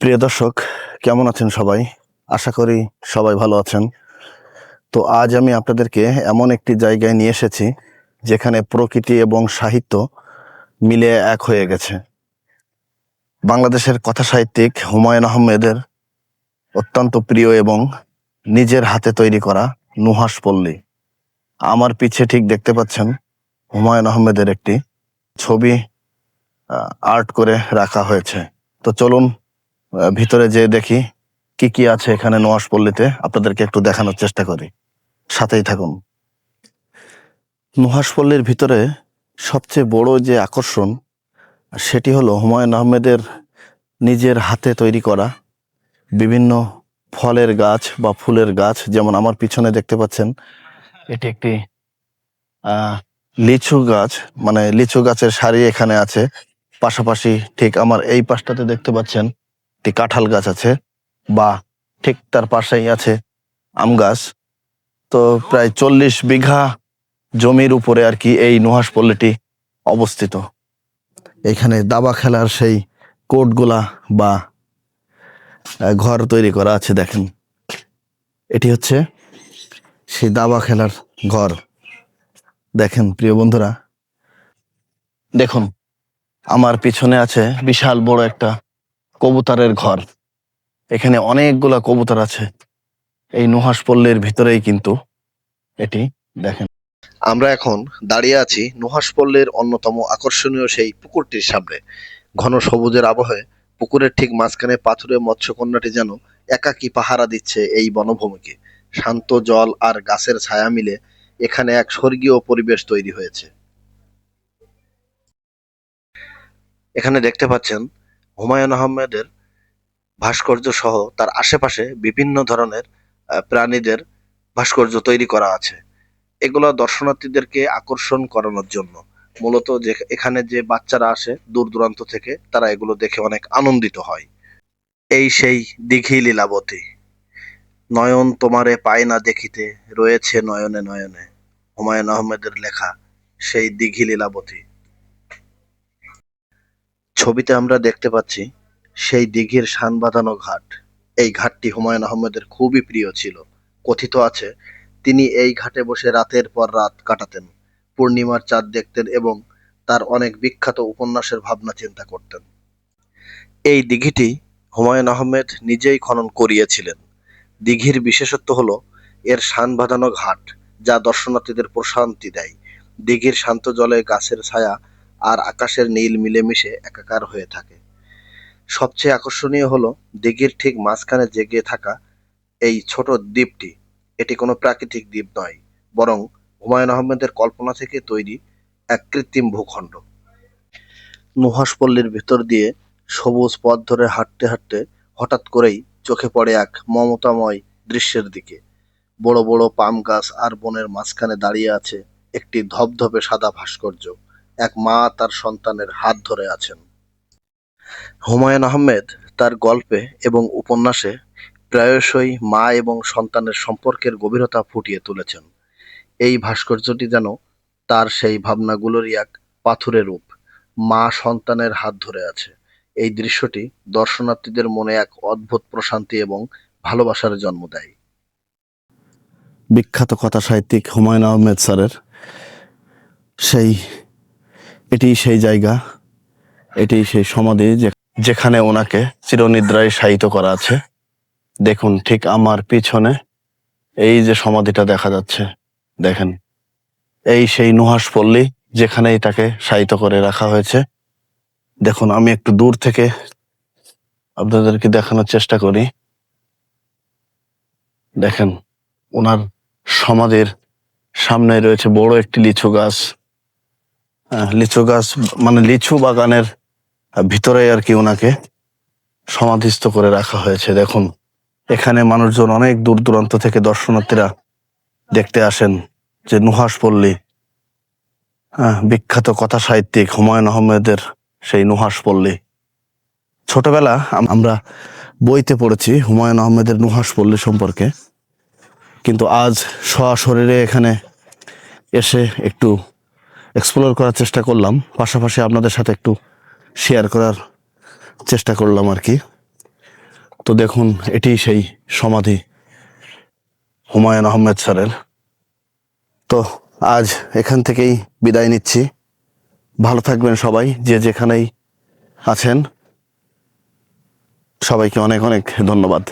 প্রিয় দর্শক, কেমন আছেন সবাই? আশা করি সবাই ভালো আছেন। তো আজ আমি আপনাদেরকে এমন একটি জায়গায় নিয়ে এসেছি যেখানে প্রকৃতি এবং সাহিত্য মিলে এক হয়ে গেছে। বাংলাদেশের কথা সাহিত্যিক হুমায়ুন আহমেদের অত্যন্ত প্রিয় এবং নিজের হাতে তৈরি করা নুহাশ পল্লী। আমার পিছে ঠিক দেখতে পাচ্ছেন হুমায়ুন আহমেদের একটি ছবি আর্ট করে রাখা হয়েছে। তো চলুন ভিতরে যেয়ে দেখি কি কি আছে এখানে নুহাশ পল্লীতে, আপনাদেরকে একটু দেখানোর চেষ্টা করি। সাথেই থাকুন। নুহাশ পল্লীর ভিতরে সবচেয়ে বড় যে আকর্ষণ সেটি হলো হুমায়ুন আহমেদের নিজের হাতে তৈরি করা বিভিন্ন ফলের গাছ বা ফুলের গাছ। যেমন আমার পিছনে দেখতে পাচ্ছেন এটি একটি লিচু গাছ, মানে লিচু গাছের সারি এখানে আছে। পাশাপাশি ঠিক আমার এই পাশটাতে দেখতে পাচ্ছেন একটি কাঁঠাল গাছ আছে, বা ঠিক তার পাশেই আছে আম গাছ। তো প্রায় 40 বিঘা জমির উপরে আর কি এই নুহাশ পল্লীটি অবস্থিত। এখানে দাবা খেলার সেই কোর্টগুলা বা ঘর তৈরি করা আছে। দেখেন, এটি হচ্ছে সেই দাবা খেলার ঘর। দেখেন প্রিয় বন্ধুরা, দেখুন আমার পিছনে আছে বিশাল বড় একটা কবুতরের ঘর। এখানে অনেকগুলা কবুতর আছে এই নুহাশ পল্লীর ভিতরেই কিন্তু এটি। দেখেন, আমরা এখন দাঁড়িয়ে আছি নুহাশ পল্লীর অন্যতম আকর্ষণীয় সেই পুকুরটির সামনে। ঘন সবুজের আবহে পুকুরের ঠিক মাঝখানে পাথুরে মৎস্যকন্যাটি যেন একাকী পাহারা দিচ্ছে এই বনভূমিকে। শান্ত জল আর গাছের ছায়া মিলে এখানে এক স্বর্গীয় পরিবেশ তৈরি হয়েছে। এখানে দেখতে পাচ্ছেন হুমায়ুন আহমেদের ভাস্কর্য সহ তার আশেপাশে বিভিন্ন ধরনের প্রাণীদের ভাস্কর্য তৈরি করা আছে। এগুলো দর্শনার্থীদেরকে আকর্ষণ করানোর জন্য। মূলত যে এখানে যে বাচ্চারা আসে দূর দূরান্ত থেকে, তারা এগুলো দেখে অনেক আনন্দিত হয়। এই সেই দিঘি লীলাবতী, নয়ন তোমারে পায় না দেখিতে, রয়েছে নয়নে নয়নে। হুমায়ুন আহমেদের লেখা সেই দিঘি লীলাবতী। ছবিতে আমরা দেখতে পাচ্ছি সেই দিঘির শান বাঁধানো ঘাট। এই ঘাটটি হুমায়ুন আহমেদের খুবই প্রিয় ছিল। কথিত আছে তিনি এই ঘাটে বসে রাতের পর রাত কাটাতেন, পূর্ণিমার চাঁদ দেখতেন এবং তার অনেক বিখ্যাত উপন্যাসের ভাবনা চিন্তা করতেন। এই দিঘিটি হুমায়ুন আহমেদ নিজেই খনন করিয়েছিলেন। দিঘির বিশেষত্ব হলো এর শান বাঁধানো ঘাট, যা দর্শনার্থীদের প্রশান্তি দেয়। দিঘির শান্ত জলে গাছের ছায়া আর আকাশের নীল মিলেমিশে একাকার হয়ে থাকে। সবচেয়ে আকর্ষণীয় হলো দিঘির ঠিক মাঝখানে জেগে থাকা এই ছোট দ্বীপটি। এটি কোনো প্রাকৃতিক দ্বীপ নয়, বরং হুমায়ুন আহমেদের কল্পনা থেকে তৈরি এক কৃত্রিম ভূখণ্ড। নুহাশ পল্লীর ভেতর দিয়ে সবুজ পথ ধরে হাঁটতে হাঁটতে হঠাৎ করেই চোখে পড়ে এক মমতাময় দৃশ্যের দিকে। বড় বড় পাম গাছ আর বনের মাঝখানে দাঁড়িয়ে আছে একটি ধবধবে সাদা ভাস্কর্য। এক মা তার সন্তানের হাত ধরে আছেন। হুমায়ুন আহমেদ তার গল্পে এবং উপন্যাসে প্রায়শই মা এবং সন্তানের সম্পর্কের গভীরতা ফুটিয়ে তুলেছেন। এই ভাস্কর্যটি যেন তার সেই ভাবনাগুলোরই এক পাথুরে রূপ। মা সন্তানের হাত ধরে আছে। এই দৃশ্যটি দর্শনার্থীদের মনে এক অদ্ভুত প্রশান্তি এবং ভালোবাসার জন্ম দেয়। বিখ্যাত কথা সাহিত্যিক হুমায়ুন আহমেদ স্যারের সেই এটি সেই জায়গা, এটি সেই সমাধি যেখানে ওনাকে চিরনিদ্রায় শায়িত করা আছে। দেখুন ঠিক আমার পিছনে এই যে সমাধিটা দেখা যাচ্ছে, দেখেন এই সেই নুহাশ পল্লী যেখানেই তাকে শায়িত করে রাখা হয়েছে। দেখুন আমি একটু দূর থেকে আপনাদেরকে দেখানোর চেষ্টা করি। দেখেন ওনার সমাধির সামনে রয়েছে বড় একটি লিচু গাছ। লিচু গাছ মানে লিচু বাগানের ভিতরে আর কি ওনাকে সমাধিস্থ করে রাখা হয়েছে। দেখুন এখানে মানুষজন অনেক দূর দূরান্ত থেকে দর্শনার্থীরা দেখতে আসেন যে নুহাশ পল্লী, বিখ্যাত কথা সাহিত্যিক হুমায়ুন আহমেদের সেই নুহাশ পল্লী। ছোটবেলা আমরা বইতে পড়েছি হুমায়ুন আহমেদের নুহাশ পল্লী সম্পর্কে, কিন্তু আজ সশরীরে এখানে এসে একটু এক্সপ্লোর করার চেষ্টা করলাম, পাশাপাশি আপনাদের সাথে একটু শেয়ার করার চেষ্টা করলাম আর কি। তো দেখুন, এটি সেই সমাধি হুমায়ুন আহমেদ স্যারের। তো আজ এখান থেকেই বিদায় নিচ্ছি। ভালো থাকবেন সবাই, যে যেখানেই আছেন। সবাইকে অনেক অনেক ধন্যবাদ।